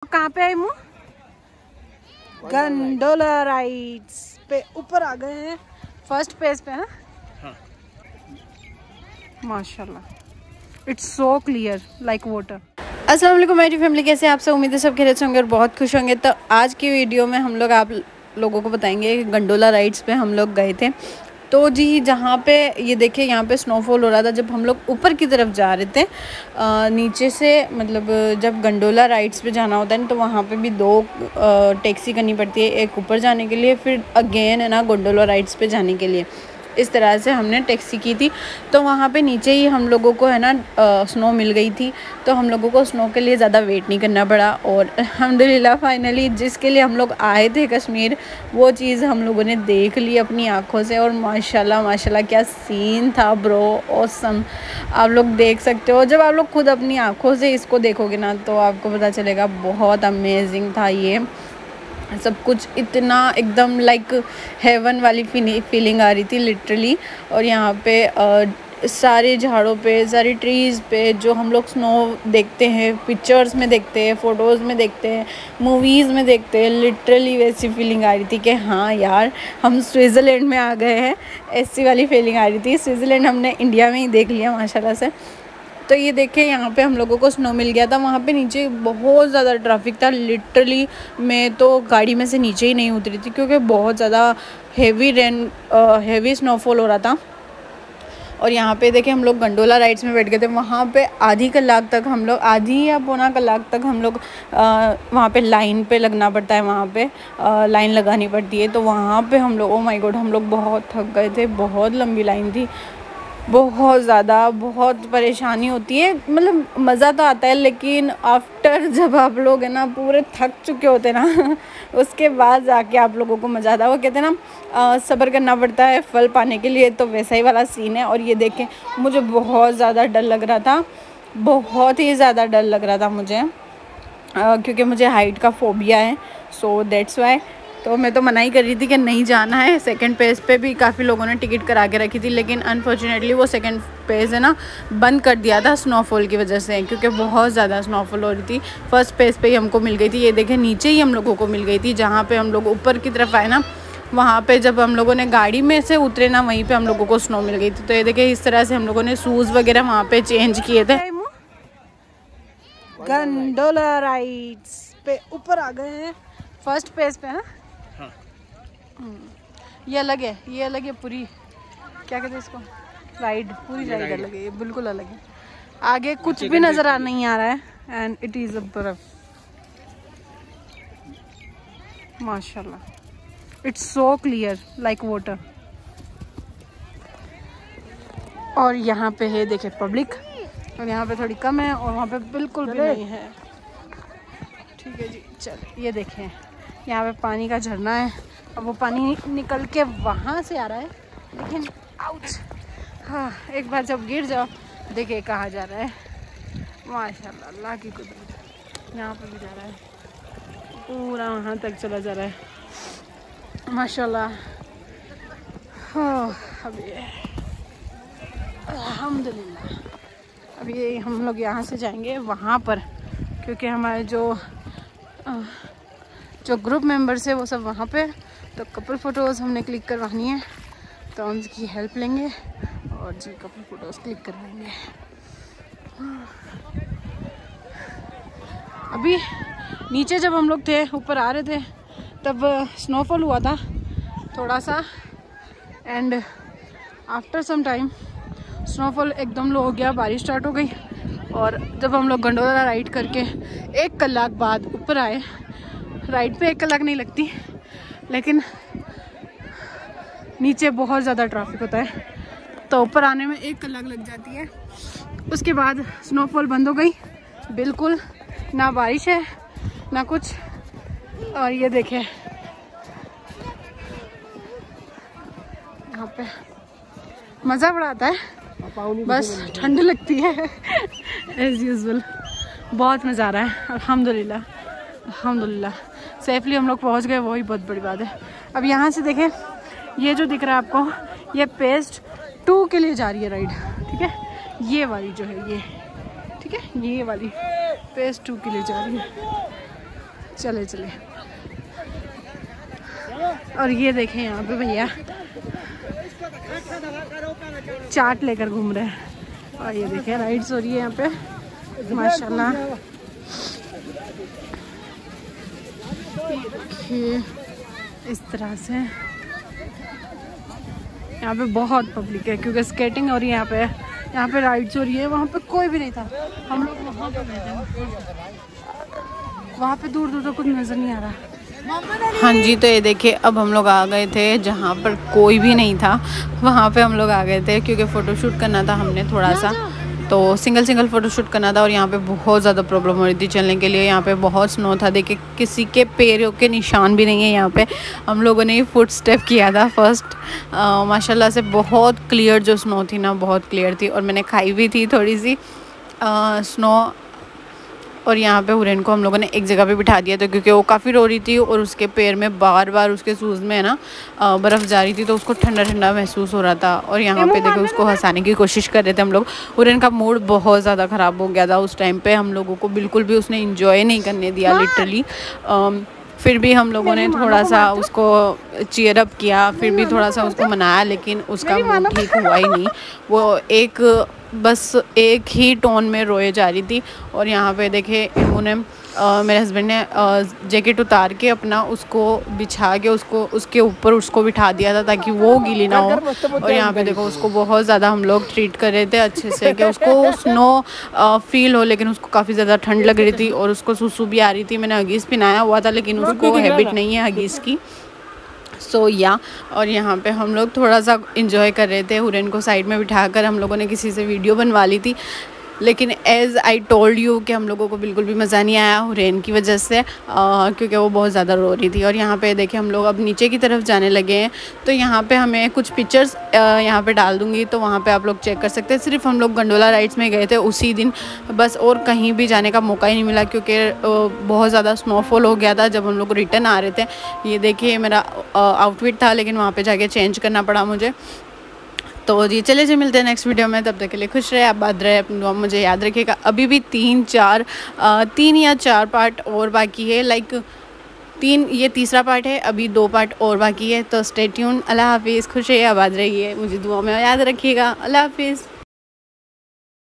कहाँ पे आई मुँह? गंडोला राइड्स पे ऊपर आ गए हैं, फर्स्ट पेज पे है। हाँ। माशाल्लाह, it's so clear like water. अस्सलाम वालेकुम मेरी फैमिली, कैसे आप सब? उम्मीद है सब खैरियत से होंगे और बहुत खुश होंगे। तो आज की वीडियो में हम लोग आप लोगों को बताएंगे गंडोला राइड्स पे हम लोग गए थे। तो जी जहाँ पे ये देखिए यहाँ पे स्नोफॉल हो रहा था जब हम लोग ऊपर की तरफ जा रहे थे। नीचे से मतलब जब गंडोला राइड्स पे जाना होता है ना तो वहाँ पे भी दो टैक्सी करनी पड़ती है, एक ऊपर जाने के लिए फिर अगेन है ना गंडोला राइड्स पे जाने के लिए। इस तरह से हमने टैक्सी की थी। तो वहाँ पे नीचे ही हम लोगों को है ना स्नो मिल गई थी, तो हम लोगों को स्नो के लिए ज़्यादा वेट नहीं करना पड़ा। और अल्हम्दुलिल्लाह फाइनली जिसके लिए हम लोग आए थे कश्मीर, वो चीज़ हम लोगों ने देख ली अपनी आँखों से। और माशाल्लाह माशाल्लाह क्या सीन था ब्रो, ऑसम। आप लोग देख सकते हो, जब आप लोग खुद अपनी आँखों से इसको देखोगे ना तो आपको पता चलेगा बहुत अमेजिंग था ये सब कुछ। इतना एकदम लाइक हेवन वाली फीलिंग आ रही थी लिटरली। और यहाँ पे सारे झाड़ों पे, सारी ट्रीज़ पे जो हम लोग स्नो देखते हैं, पिक्चर्स में देखते हैं, फ़ोटोज़ में देखते हैं, मूवीज़ में देखते हैं, लिटरली वैसी फीलिंग आ रही थी कि हाँ यार हम स्विट्ज़रलैंड में आ गए हैं। ऐसी वाली फीलिंग आ रही थी। स्विट्ज़रलैंड हमने इंडिया में ही देख लिया माशाल्लाह से। तो ये देखें यहाँ पे हम लोगों को स्नो मिल गया था। वहाँ पे नीचे बहुत ज़्यादा ट्रैफिक था लिटरली। मैं तो गाड़ी में से नीचे ही नहीं उतरी थी क्योंकि बहुत ज़्यादा हेवी स्नोफॉल हो रहा था। और यहाँ पे देखें हम लोग गंडोला राइड्स में बैठ गए थे। वहाँ पे आधी या पौना कलाक तक हम लोग वहाँ पे लाइन पे लगना पड़ता है, वहाँ पे लाइन लगानी पड़ती है। तो वहाँ पे हम लोग, ओ माय गॉड, हम लोग बहुत थक गए थे। बहुत लंबी लाइन थी, बहुत ज़्यादा, बहुत परेशानी होती है। मतलब मज़ा तो आता है लेकिन आफ्टर जब आप लोग है ना पूरे थक चुके होते हैं ना उसके बाद जाके आप लोगों को मज़ा आता है। वो कहते हैं ना सब्र करना पड़ता है फल पाने के लिए, तो वैसा ही वाला सीन है। और ये देखें मुझे बहुत ज़्यादा डर लग रहा था, बहुत ही ज़्यादा डर लग रहा था मुझे, क्योंकि मुझे हाइट का फोबिया है। सो दैट्स वाई तो मैं तो मना ही कर रही थी कि नहीं जाना है। सेकंड पेज पे भी काफ़ी लोगों ने टिकट करा के रखी थी, लेकिन अनफॉर्चुनेटली वो सेकंड पेज है ना बंद कर दिया था स्नोफॉल की वजह से, क्योंकि बहुत ज़्यादा स्नोफॉल हो रही थी। फर्स्ट पेज पे ही हमको मिल गई थी। ये देखें नीचे ही हम लोगों को मिल गई थी। जहाँ पे हम लोग ऊपर की तरफ आए ना, वहाँ पे जब हम लोगों ने गाड़ी में से उतरे ना, वहीं पर हम लोगों को स्नो मिल गई थी। तो ये देखें इस तरह से हम लोगों ने शूज़ वगैरह वहाँ पर चेंज किए थे। गंडोला राइड्स पे ऊपर आ गए हैं, फर्स्ट पेज पे है। ये अलग है, ये अलग है पूरी, क्या कहते हैं इसको, राइड, पूरी राइड अलग है, ये बिल्कुल अलग है। आगे कुछ भी नज़र नहीं आ रहा है एंड इट इज़ अ बर्फ। माशाल्लाह it's so clear like water. और यहाँ पे है देखे पब्लिक, और यहाँ पे थोड़ी कम है और वहाँ पे बिल्कुल भी नहीं है। ठीक है जी, चल ये देखें यहाँ पे पानी का झरना है। अब वो पानी निकल के वहाँ से आ रहा है, लेकिन आउच, हाँ एक बार जब गिर जाओ देखिए कहाँ जा रहा है। माशाल्लाह अल्लाह की कुदरत, यहाँ पे भी जा रहा है, पूरा वहाँ तक चला जा रहा है माशाल्लाह। अब ये अल्हम्दुलिल्लाह, अब ये हम लोग यहाँ से जाएंगे वहाँ पर, क्योंकि हमारे जो ग्रुप मेंबर्स है वो सब वहाँ पे। तो कपल फ़ोटोज़ हमने क्लिक करवानी है, तो हम उसकी हेल्प लेंगे और जी कपल फ़ोटोज़ क्लिक करवाएंगे। अभी नीचे जब हम लोग थे, ऊपर आ रहे थे, तब स्नोफॉल हुआ था थोड़ा सा, and after some time snowfall एकदम लो हो गया, बारिश स्टार्ट हो गई। और जब हम लोग गंडोला राइड करके 1 कलाक बाद ऊपर आए, राइड पे 1 कलाक नहीं लगती, लेकिन नीचे बहुत ज़्यादा ट्रैफिक होता है, तो ऊपर आने में 1 कलाक लग जाती है। उसके बाद स्नोफॉल बंद हो गई, बिल्कुल ना बारिश है ना कुछ। और ये देखें यहाँ पे मज़ा बड़ा आता है, बस ठंड लगती है एज यूजुअल। बहुत मज़ा आ रहा है अल्हम्दुलिल्लाह, अल्हम्दुलिल्लाह सेफली हम लोग पहुँच गए, वही बहुत बड़ी बात है। अब यहाँ से देखें, ये जो दिख रहा है आपको, ये पेज 2 के लिए जा रही है राइड, ठीक है, ये वाली जो है ये, ठीक है, ये वाली पेज 2 के लिए जा रही है। चले चले। और ये देखें यहाँ पे भैया चाट लेकर घूम रहे हैं। और ये देखें राइड्स हो रही है यहाँ पे माशाल्लाह। देखिए इस तरह से यहाँ पे बहुत पब्लिक है क्योंकि स्केटिंग हो रही है यहाँ पे राइड्स हो रही है। वहाँ पे कोई भी नहीं था, हम लोग वहाँ पे गए थे, वहाँ पे दूर दूर तक कुछ नज़र नहीं आ रहा। हाँ जी, तो ये देखिए अब हम लोग आ गए थे जहाँ पर कोई भी नहीं था, वहाँ पे हम लोग आ गए थे क्योंकि फ़ोटोशूट करना था हमने थोड़ा सा, तो सिंगल फ़ोटोशूट करना था। और यहाँ पे बहुत ज़्यादा प्रॉब्लम हो रही थी चलने के लिए। यहाँ पे बहुत स्नो था, देखिए किसी के पैरों के निशान भी नहीं है यहाँ पे। हम लोगों ने फुट स्टेप किया था फर्स्ट, माशाल्लाह से बहुत क्लियर जो स्नो थी ना, बहुत क्लियर थी। और मैंने खाई भी थी थोड़ी सी स्नो। और यहाँ पे हुरैन को हम लोगों ने एक जगह पे बिठा दिया था क्योंकि वो काफ़ी रो रही थी और उसके पैर में बार बार उसके शूज़ में है ना बर्फ़ जा रही थी, तो उसको ठंडा ठंडा महसूस हो रहा था। और यहाँ पे देखो उसको हंसाने की कोशिश कर रहे थे हम लोग। हुरैन का मूड बहुत ज़्यादा ख़राब हो गया था उस टाइम पे, हम लोगों को बिल्कुल भी उसने इंजॉय नहीं करने दिया लिटरली। फिर भी हम लोगों ने थोड़ा सा उसको चीयर अप किया, फिर भी थोड़ा सा उसको मनाया, लेकिन उसका मूड ठीक हुआ ही नहीं। वो बस एक ही टोन में रोए जा रही थी। और यहाँ पे देखे उन्होंने मेरे हस्बैंड ने जैकेट उतार के अपना उसको बिछा के उसके ऊपर उसको बिठा दिया था ताकि वो गीली ना हो। और यहाँ पे देखो उसको बहुत ज़्यादा हम लोग ट्रीट कर रहे थे अच्छे से कि उसको स्नो फील हो, लेकिन उसको काफ़ी ज़्यादा ठंड लग रही थी और उसको सुसु भी आ रही थी। मैंने हगीज़ पहनाया हुआ था लेकिन उसको हैबिट नहीं है हगीज़ की, सो या। और यहाँ पे हम लोग थोड़ा सा इंजॉय कर रहे थे। हुरैन को साइड में बिठाकर हम लोगों ने किसी से वीडियो बनवा ली थी, लेकिन एज़ आई टोल्ड यू कि हम लोगों को बिल्कुल भी मज़ा नहीं आया हुरैन की वजह से, क्योंकि वो बहुत ज़्यादा रो रही थी। और यहाँ पे देखिए हम लोग अब नीचे की तरफ जाने लगे हैं, तो यहाँ पे हमें कुछ पिक्चर्स यहाँ पे डाल दूँगी, तो वहाँ पे आप लोग चेक कर सकते हैं। सिर्फ हम लोग गंडोला राइड्स में गए थे उसी दिन बस, और कहीं भी जाने का मौका ही नहीं मिला क्योंकि बहुत ज़्यादा स्नोफॉल हो गया था जब हम लोग रिटर्न आ रहे थे। ये देखिए मेरा आउटफिट था, लेकिन वहाँ पर जाके चेंज करना पड़ा मुझे। तो जी चले जी मिलते हैं नेक्स्ट वीडियो में, तब तक के लिए खुश रहे, आबाद रहे, अपनी दुआ मुझे याद रखिएगा। अभी भी 3 या 4 पार्ट और बाकी है, ये तीसरा पार्ट है, अभी 2 पार्ट और बाकी है। तो स्टे ट्यून। अल्लाह हाफिज़, खुश रहिए, आबाद रहिए, मुझे दुआ में याद रखिएगा। अल्लाह हाफिज़।